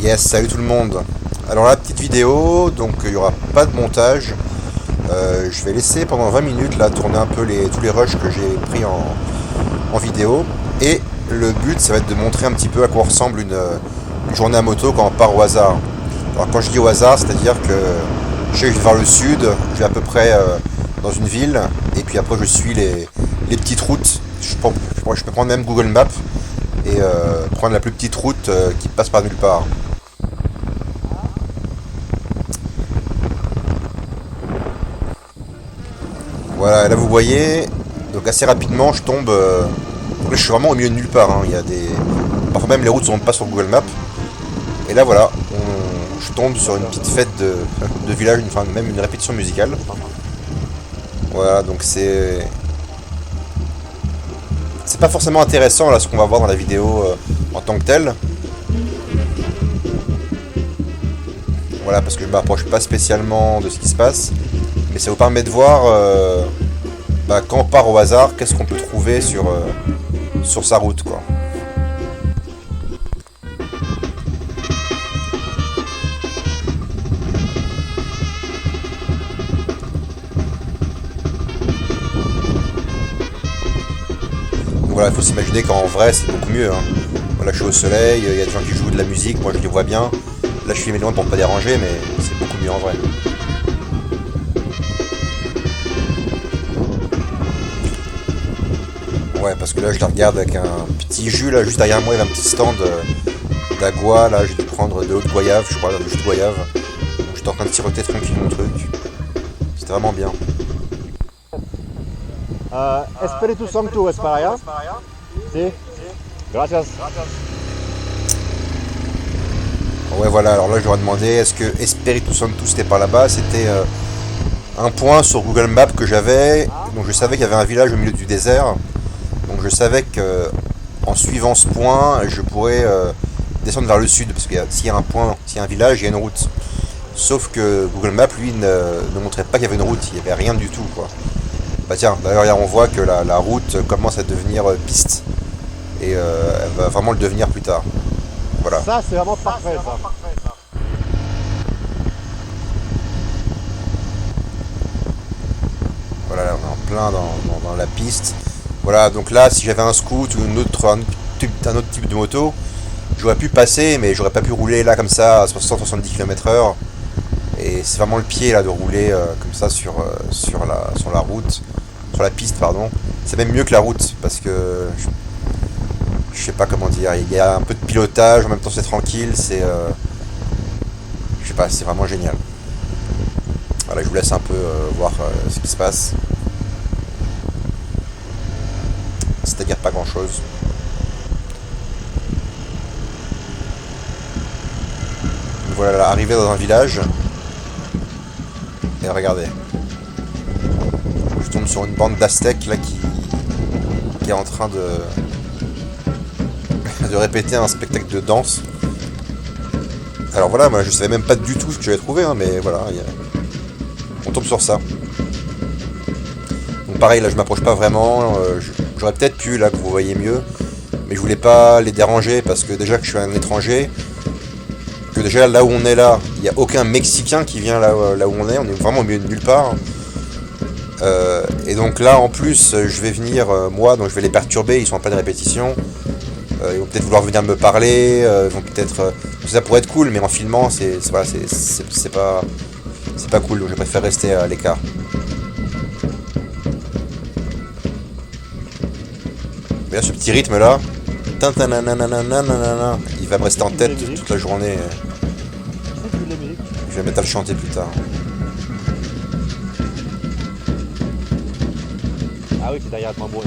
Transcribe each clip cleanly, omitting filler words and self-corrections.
Yes, salut tout le monde. Alors la petite vidéo, donc il n'y aura pas de montage. Je vais laisser pendant 20 minutes là tourner un peu tous les rushs que j'ai pris en vidéo. Et le but, ça va être de montrer un petit peu à quoi ressemble une journée à moto quand on part au hasard. Alors quand je dis au hasard, c'est-à-dire que je vais vers le sud, je vais à peu près dans une ville, et puis après je suis les petites routes. Je peux prendre même Google Maps et prendre la plus petite route qui passe par nulle part. Voilà, là vous voyez, donc assez rapidement je tombe. Là, je suis vraiment au milieu de nulle part. Hein. Il y a des. Parfois même les routes sont pas sur Google Maps. Et là voilà, je tombe sur une petite fête de village, enfin même une répétition musicale. Voilà, donc c'est. C'est pas forcément intéressant là ce qu'on va voir dans la vidéo en tant que tel. Voilà, parce que je m'approche pas spécialement de ce qui se passe. Mais ça vous permet de voir quand on part au hasard, qu'est-ce qu'on peut trouver sur sa route, quoi. Donc voilà, il faut s'imaginer qu'en vrai, c'est beaucoup mieux. Hein. Voilà, je suis au soleil, il y a des gens qui jouent de la musique, moi je les vois bien. Là, je suis loin pour ne pas déranger, mais c'est beaucoup mieux en vrai. Ouais, parce que là je la regarde avec un petit jus là juste derrière moi, il y avait un petit stand d'agua, là j'ai dû prendre de l'eau de goyave, je crois, de jus de goyave. Donc j'étais en train de siroter tranquille mon truc. C'était vraiment bien. Espíritu Santo es para allá. Sí. Gracias. Ouais voilà, alors là je leur ai demandé est-ce que Espiritu Santo c'était par là-bas, c'était un point sur Google Maps que j'avais, donc je savais qu'il y avait un village au milieu du désert. Donc je savais que en suivant ce point, je pourrais descendre vers le sud, parce que s'il y a un point, s'il y a un village, il y a une route. Sauf que Google Maps, lui, ne montrait pas qu'il y avait une route, il n'y avait rien du tout, quoi. Bah tiens, d'ailleurs, on voit que la route commence à devenir piste, et elle va vraiment le devenir plus tard. Voilà. Ça, c'est vraiment parfait, ça. Voilà, on est en plein dans la piste. Voilà, donc là, si j'avais un scoot ou un autre type de moto, j'aurais pu passer, mais j'aurais pas pu rouler là comme ça à 60-70 km/h. Et c'est vraiment le pied là de rouler comme ça sur la route, sur la piste, pardon. C'est même mieux que la route, parce que je sais pas comment dire, il y a un peu de pilotage, en même temps c'est tranquille, je sais pas, c'est vraiment génial. Voilà, je vous laisse un peu voir ce qui se passe. C'est-à-dire pas grand chose. Voilà, là, arrivé dans un village. Et regardez. Je tombe sur une bande d'Aztèques là qui est en train de répéter un spectacle de danse. Alors voilà, moi je savais même pas du tout ce que j'avais trouvé, hein, mais voilà, on tombe sur ça. Donc pareil, là je m'approche pas vraiment. J'aurais peut-être pu, là que vous voyez mieux, mais je voulais pas les déranger parce que déjà que je suis un étranger, que déjà là où on est là, il n'y a aucun Mexicain qui vient là où on est vraiment au milieu de nulle part. Et donc là en plus je vais venir moi, donc je vais les perturber, ils sont en pleine répétition. Ils vont peut-être vouloir venir me parler, ils vont peut-être. Ça pourrait être cool, mais en filmant c'est pas cool, donc je préfère rester à l'écart. Mais là, ce petit rythme là, il va me rester en tête toute la journée. Je vais mettre à le chanter plus tard. Ah oui, c'est derrière moi, bon,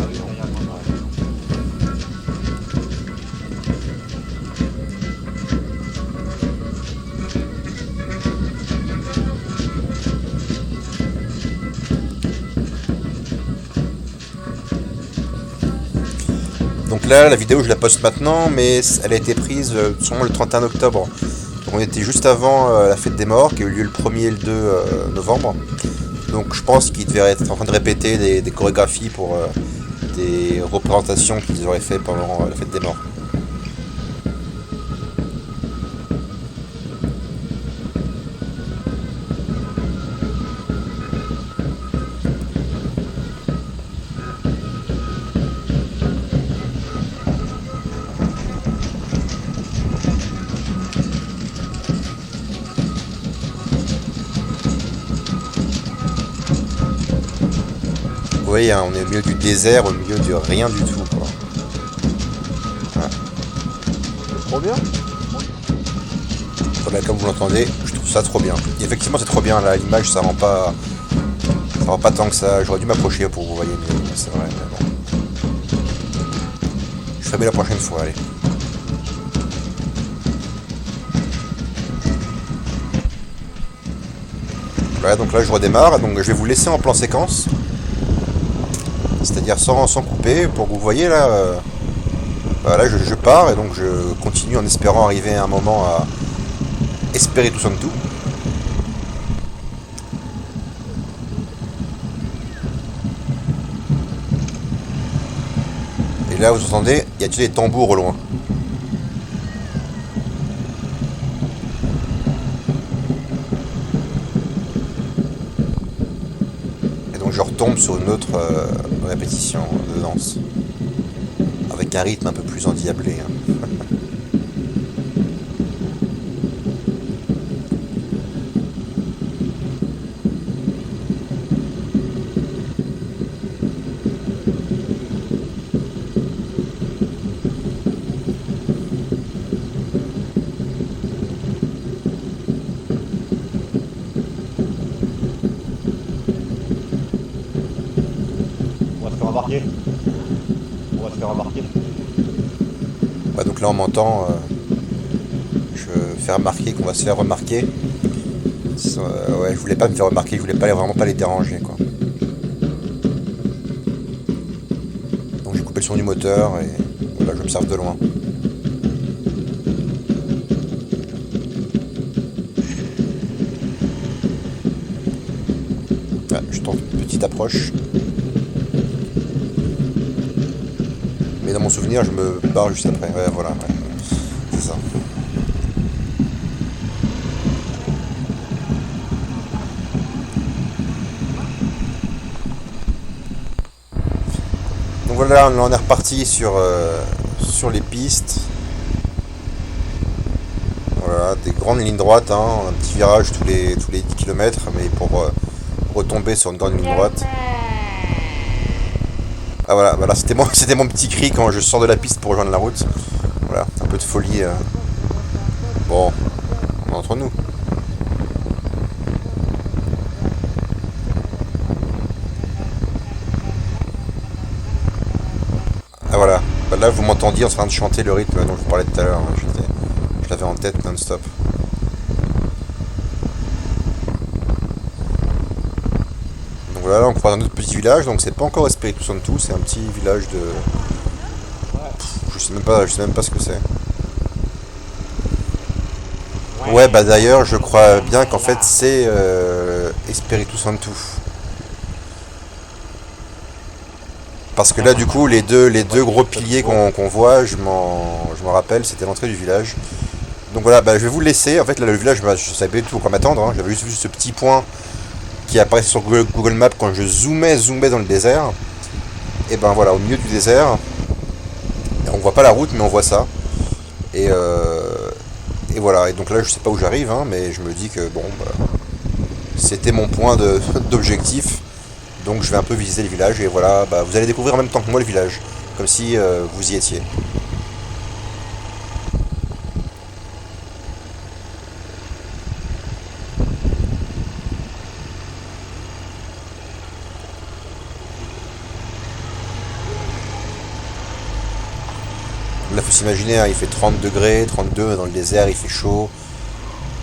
Donc là, la vidéo, je la poste maintenant, mais elle a été prise sûrement le 31 octobre. Donc on était juste avant la fête des morts, qui a eu lieu le 1er et le 2 novembre. Donc je pense qu'ils devaient être en train de répéter des chorégraphies pour des représentations qu'ils auraient fait pendant la fête des morts. voyez, hein, on est au milieu du désert, au milieu de rien du tout, quoi. Voilà. C'est trop bien. Voilà, comme vous l'entendez, je trouve ça trop bien. Et effectivement, c'est trop bien, là, l'image, ça rend pas tant que ça. J'aurais dû m'approcher pour que vous voyez mieux, c'est vrai, mais bon. Je ferai mieux la prochaine fois, allez. Voilà, donc là, je redémarre, donc je vais vous laisser en plan séquence. C'est-à-dire sans couper, pour que vous voyez, là... voilà, je pars, et donc je continue en espérant arriver à un moment à Espiritu Santo. Et là, vous entendez, il y a des tambours au loin. Et donc je retombe sur une autre répétition de danse. Avec un rythme un peu plus endiablé. Hein. On va se faire remarquer. On va se faire remarquer. Ouais, donc là on m'entend, je fais remarquer qu'on va se faire remarquer. Ouais, je voulais pas me faire remarquer, je voulais vraiment pas les déranger, quoi. Donc j'ai coupé le son du moteur et voilà, je m'observe de loin. Ouais, je tente une petite approche. Mais dans mon souvenir, je me barre juste après. Ouais, voilà, ouais. C'est ça. Donc voilà, on est reparti sur les pistes. Voilà, des grandes lignes droites, hein, un petit virage tous les 10 km, mais pour retomber sur une grande ligne droite. Ah voilà, c'était mon petit cri quand je sors de la piste pour rejoindre la route. Voilà, un peu de folie. Bon, on est entre nous. Ah voilà, bah, là vous m'entendiez en train de chanter le rythme dont je vous parlais tout à l'heure. Hein. Je l'avais en tête non-stop. Donc voilà, là on croise un autre petit village, donc c'est pas encore Espiritu Santo, c'est un petit village de... Je sais même pas ce que c'est. Ouais, bah d'ailleurs, je crois bien qu'en fait c'est Espiritu Santo. Parce que là, du coup, les deux gros piliers qu'on voit, je m'en rappelle, c'était l'entrée du village. Donc voilà, bah, je vais vous le laisser. En fait, là, le village, bah, je savais pas du tout quoi m'attendre. Hein. J'avais juste vu ce petit point qui apparaissait sur Google Maps quand je zoomais dans le désert. Et ben voilà, au milieu du désert, on voit pas la route, mais on voit ça. Et voilà, et donc là, je sais pas où j'arrive, hein, mais je me dis que bon, bah, c'était mon point d'objectif. Donc je vais un peu visiter le village et voilà, bah, vous allez découvrir en même temps que moi le village, comme si vous y étiez. Là faut s'imaginer, hein, il fait 30 degrés, 32 dans le désert, il fait chaud,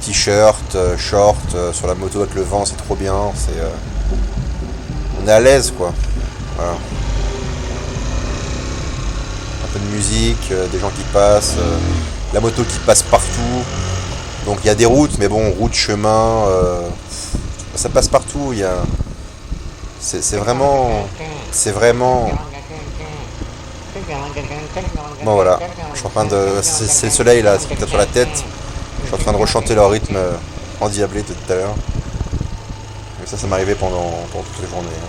t-shirt, short, sur la moto avec le vent, c'est trop bien, on est à l'aise quoi. Voilà. Un peu de musique, des gens qui passent, la moto qui passe partout. Donc il y a des routes, mais bon, route, chemin, ça passe partout. C'est vraiment. Bon voilà, je suis en train de. C'est le soleil là, c'est peut-être sur la tête. Je suis en train de rechanter leur rythme endiablé tout à l'heure. Et ça m'arrivait pendant toute la journée. Hein.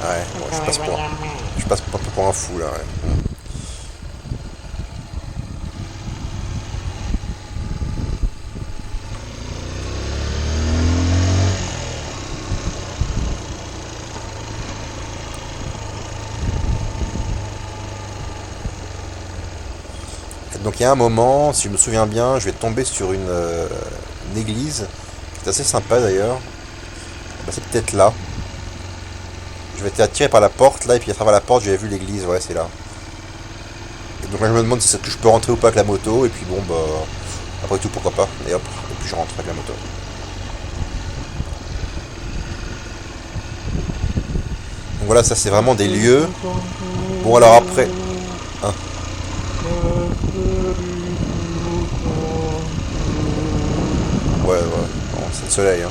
Ouais, bon, je passe un peu pour un fou là. Ouais. Donc il y a un moment, si je me souviens bien, je vais tomber sur une église, qui est assez sympa d'ailleurs. Bah, c'est peut-être là. Je vais être attiré par la porte là, et puis à travers la porte j'avais vu l'église, ouais c'est là. Et donc là je me demande si c'est que je peux rentrer ou pas avec la moto, et puis bon bah après tout pourquoi pas, et hop, et puis je rentre avec la moto. Donc voilà, ça c'est vraiment des lieux. Bon alors après. Hein. Ouais, ouais, bon, c'est le soleil. Hein.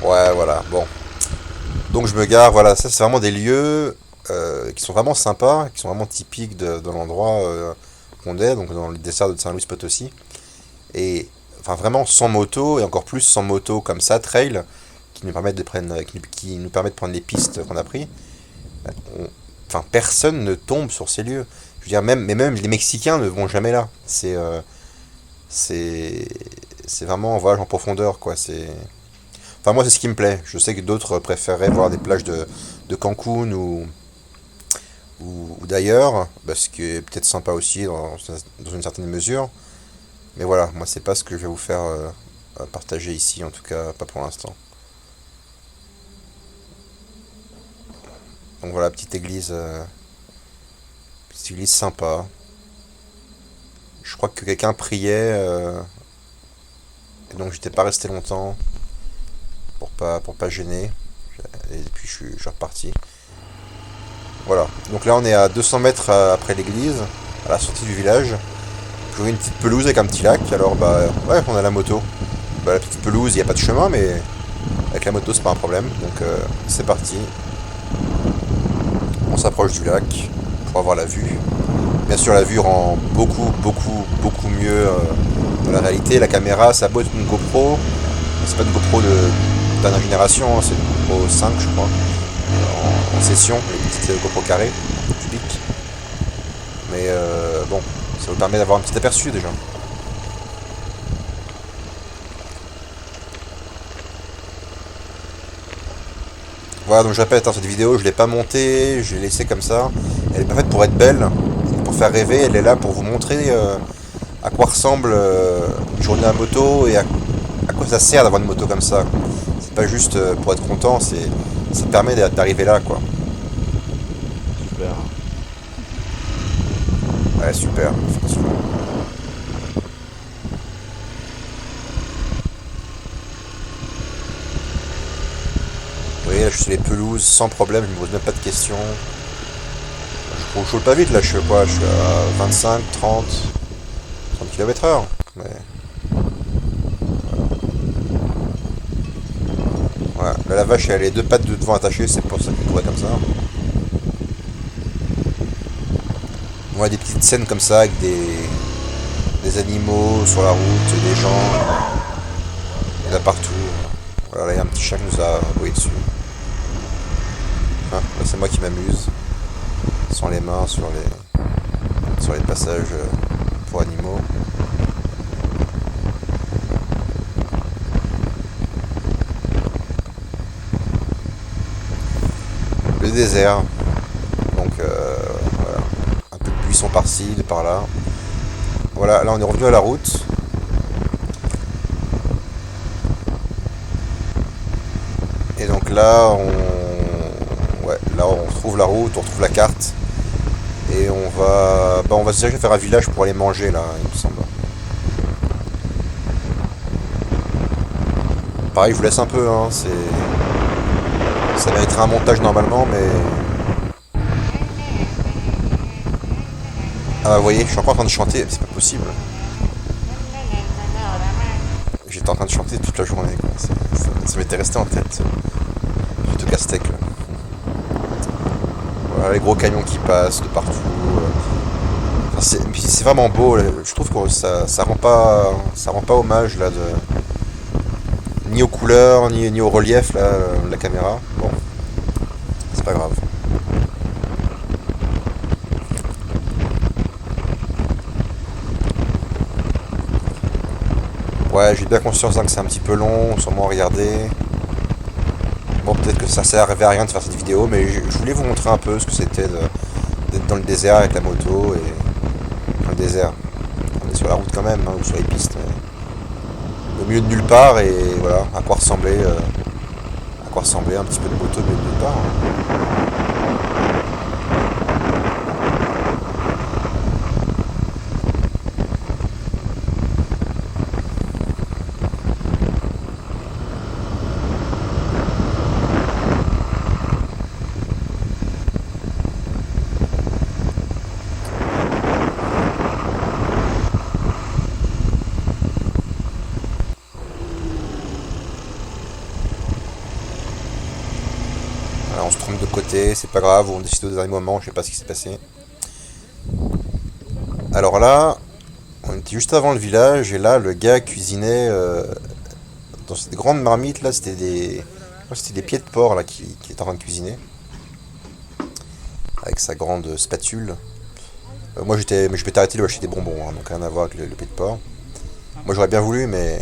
Ouais, voilà, bon. Donc je me gare, voilà, ça c'est vraiment des lieux qui sont vraiment sympas, qui sont vraiment typiques de l'endroit qu'on est, donc dans le dessert de Saint-Louis Potosi. Et enfin vraiment sans moto, et encore plus sans moto comme ça, trail, qui nous permettent qui nous permettent de prendre les pistes qu'on a pris. On- Enfin, personne ne tombe sur ces lieux. Je veux dire, même les Mexicains ne vont jamais là. C'est, c'est vraiment un voyage en profondeur, quoi. Enfin, moi, c'est ce qui me plaît. Je sais que d'autres préféreraient voir des plages de Cancun ou d'ailleurs, ce qui est peut-être sympa aussi dans une certaine mesure. Mais voilà, moi, c'est pas ce que je vais vous faire partager ici, en tout cas, pas pour l'instant. Donc voilà, petite église sympa. Je crois que quelqu'un priait, et donc j'étais pas resté longtemps pour pas gêner. Et puis je suis reparti. Voilà. Donc là on est à 200 mètres après l'église, à la sortie du village. Je vois une petite pelouse avec un petit lac. Alors bah ouais, on a la moto. Bah, la petite pelouse, il n'y a pas de chemin, mais avec la moto c'est pas un problème. Donc c'est parti. On s'approche du lac pour avoir la vue. Bien sûr, la vue rend beaucoup mieux dans la réalité. La caméra, ça a beau être une GoPro, c'est pas une GoPro de dernière génération, hein, c'est une GoPro 5, je crois, en session, une petite GoPro carré, cubique. Mais bon, ça vous permet d'avoir un petit aperçu déjà. Voilà, donc je répète, hein, cette vidéo, je l'ai pas montée, je l'ai laissée comme ça. Elle est pas faite pour être belle, pour faire rêver, elle est là pour vous montrer à quoi ressemble une journée à moto et à quoi ça sert d'avoir une moto comme ça. C'est pas juste pour être content, ça permet d'arriver là, quoi. Super. Ouais, super, effectivement. Vous voyez, là, je suis sur les pelouses sans problème, je me pose même pas de questions. Je roule pas vite, là, je suis à quoi? Je suis à 25, 30 km/h. Mais voilà, là, la vache, elle a les deux pattes de devant attachées, c'est pour ça qu'elle courait comme ça. On voit des petites scènes comme ça avec des animaux sur la route, des gens, il y en a partout. Voilà, là, il y a un petit chat qui nous a aboyé dessus. Hein, là, c'est moi qui m'amuse, sans les mains sur les passages pour animaux. Le désert, donc voilà, un peu de buissons par-ci, de par-là. Voilà, là on est revenu à la route. Et donc là on retrouve la route, on retrouve la carte. Et on va se diriger vers un village pour aller manger là, il me semble. Pareil, je vous laisse un peu, hein, ça mériterait un montage normalement, mais ah, vous voyez, je suis encore en train de chanter, c'est pas possible. J'étais en train de chanter toute la journée, quoi. Ça m'était resté en tête. Suite au casse-tech, là. Voilà, les gros camions qui passent de partout. Enfin, c'est vraiment beau, là. Je trouve que ça rend pas hommage, là, ni aux couleurs, ni au relief, là, la caméra. Bon, c'est pas grave. Ouais, j'ai bien conscience hein, que c'est un petit peu long, sûrement à regarder. Bon, peut-être que ça servait à rien de faire cette vidéo, mais je voulais vous montrer un peu ce que c'était d'être dans le désert avec la moto et dans le désert. On est sur la route quand même, hein, ou sur les pistes, mais au milieu de nulle part et voilà, à quoi ressemblait un petit peu de moto au milieu de nulle part. Hein. Voilà, on se trompe de côté, c'est pas grave, on décide au dernier moment, je sais pas ce qui s'est passé. Alors là, on était juste avant le village et là, le gars cuisinait dans cette grande marmite là, c'était des pieds de porc là qui était en train de cuisiner avec sa grande spatule. Moi mais je m'étais arrêté de lui acheter des bonbons, hein, donc rien à voir avec le pied de porc. Moi j'aurais bien voulu, mais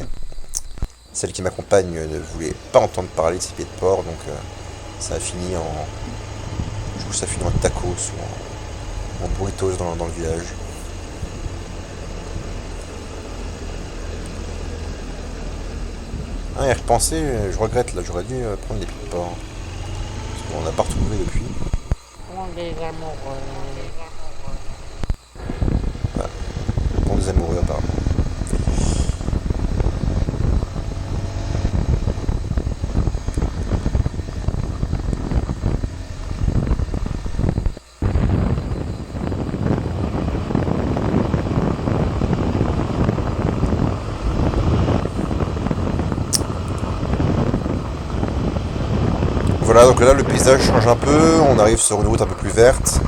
celle qui m'accompagne ne voulait pas entendre parler de ces pieds de porc, donc ça a fini en, je trouve que ça a fini en tacos ou en burritos dans le village. Ah, et repenser, je regrette là, j'aurais dû prendre les pieds de porc. Parce qu'on n'a pas retrouvé depuis. On des amoureux. Voilà, pour des amoureux apparemment. Voilà, donc là le paysage change un peu, on arrive sur une route un peu plus verte.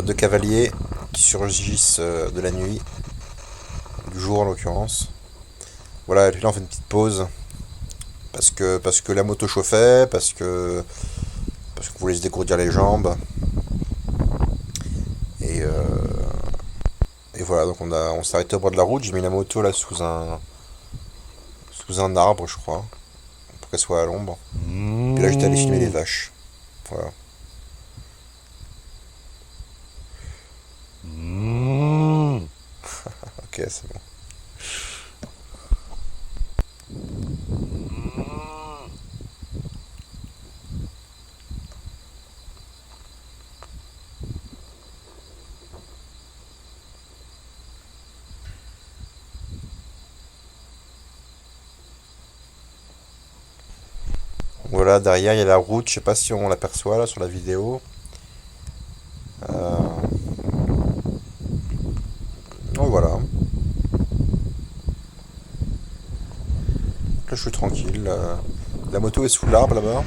Deux cavaliers qui surgissent de la nuit, du jour en l'occurrence. Voilà, et là on fait une petite pause parce que la moto chauffait, parce qu'on voulait se dégourdir les jambes. Et, euh, et voilà, donc on s'est arrêté au bord de la route. J'ai mis la moto là sous un arbre, je crois, pour qu'elle soit à l'ombre. Puis là j'étais allé filmer les vaches. Voilà. Ok, c'est bon. Voilà, derrière il y a la route, je sais pas si on l'aperçoit là sur la vidéo. Donc voilà. Là je suis tranquille. La moto est sous l'arbre là-bas,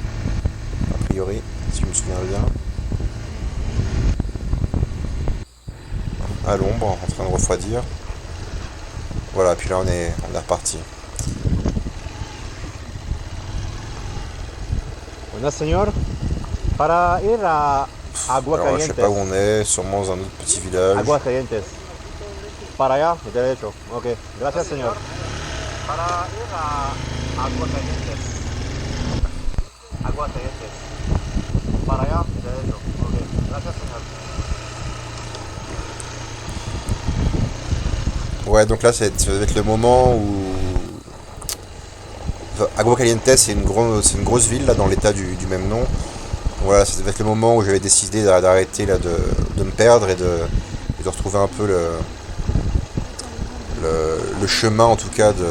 a priori, si je me souviens bien. À l'ombre, en train de refroidir. Voilà, puis là on est reparti. Buenas, señor. Para ir a Alors je sais Aguascalientes. pas où on est, sûrement dans un autre petit village. Aguascalientes. Para allá, de derecho. Ok. Gracias, señor. Para ir a Aguascalientes. Aguascalientes. Para allá, de derecho. Ok. Gracias, señor. Ouais, donc là ça va être le moment où Aguascalientes, c'est une grosse ville là dans l'état du même nom. Voilà, ça va être le moment où j'avais décidé d'arrêter là de me perdre et de retrouver un peu le chemin en tout cas de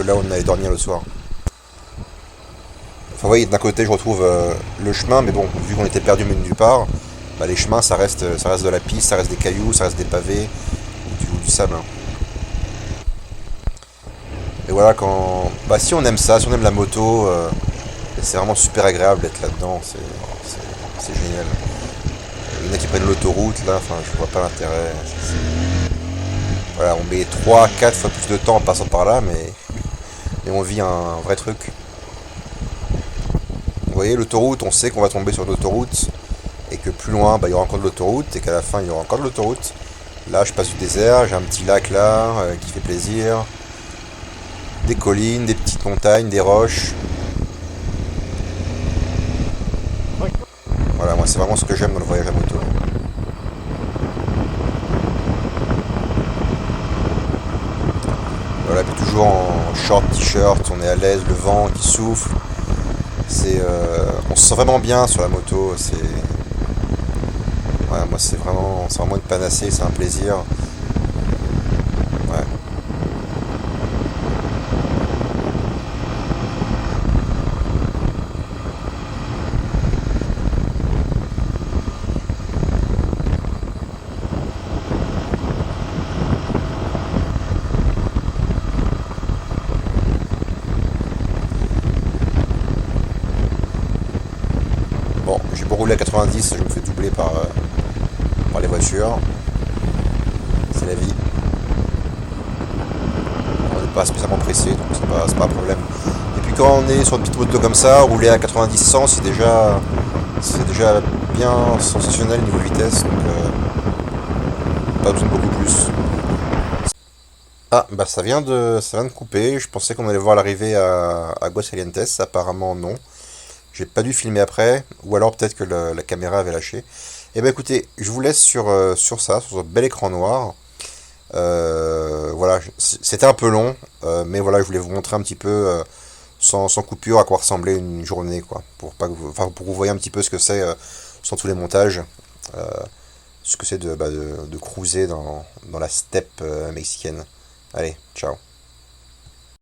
là où on allait dormir le soir. Enfin oui, d'un côté je retrouve le chemin, mais bon, vu qu'on était perdu au milieu de nulle part, bah, les chemins ça reste de la piste, ça reste des cailloux, ça reste des pavés, du sable. Hein. Et voilà, quand... Bah si on aime ça, si on aime la moto, c'est vraiment super agréable d'être là-dedans, c'est génial. Il y en a qui prennent l'autoroute, là, enfin, je vois pas l'intérêt. Voilà, on met 3-4 fois plus de temps en passant par là, mais on vit un vrai truc. Vous voyez, l'autoroute, on sait qu'on va tomber sur l'autoroute, et que plus loin, bah, il y aura encore de l'autoroute, et qu'à la fin, il y aura encore de l'autoroute. Là, je passe du désert, j'ai un petit lac là, qui fait plaisir. Des collines, des petites montagnes, des roches. Voilà, moi, c'est vraiment ce que j'aime dans le voyage à moto. Voilà, puis toujours en short, t-shirt, on est à l'aise, le vent qui souffle. On se sent vraiment bien sur la moto. Ouais, moi c'est vraiment une panacée, c'est un plaisir. Ouais. Bon, j'ai beau rouler à 90, je me fais doubler par les voitures. C'est la vie. On n'est pas spécialement pressé, donc c'est pas un problème. Et puis quand on est sur une petite moto comme ça, rouler à 90-100, c'est déjà bien sensationnel niveau vitesse, donc pas besoin de beaucoup plus. Ah, bah ça vient de couper. Je pensais qu'on allait voir l'arrivée à Aguascalientes, apparemment non. J'ai pas dû filmer après, ou alors peut-être que la caméra avait lâché. Et ben écoutez, je vous laisse sur ça, sur ce bel écran noir. Voilà, c'était un peu long, mais voilà, je voulais vous montrer un petit peu sans coupure à quoi ressemblait une journée, quoi, pour pas que enfin, pour que vous voyez un petit peu ce que c'est sans tous les montages, euh, ce que c'est de cruiser dans la steppe mexicaine. Allez, ciao.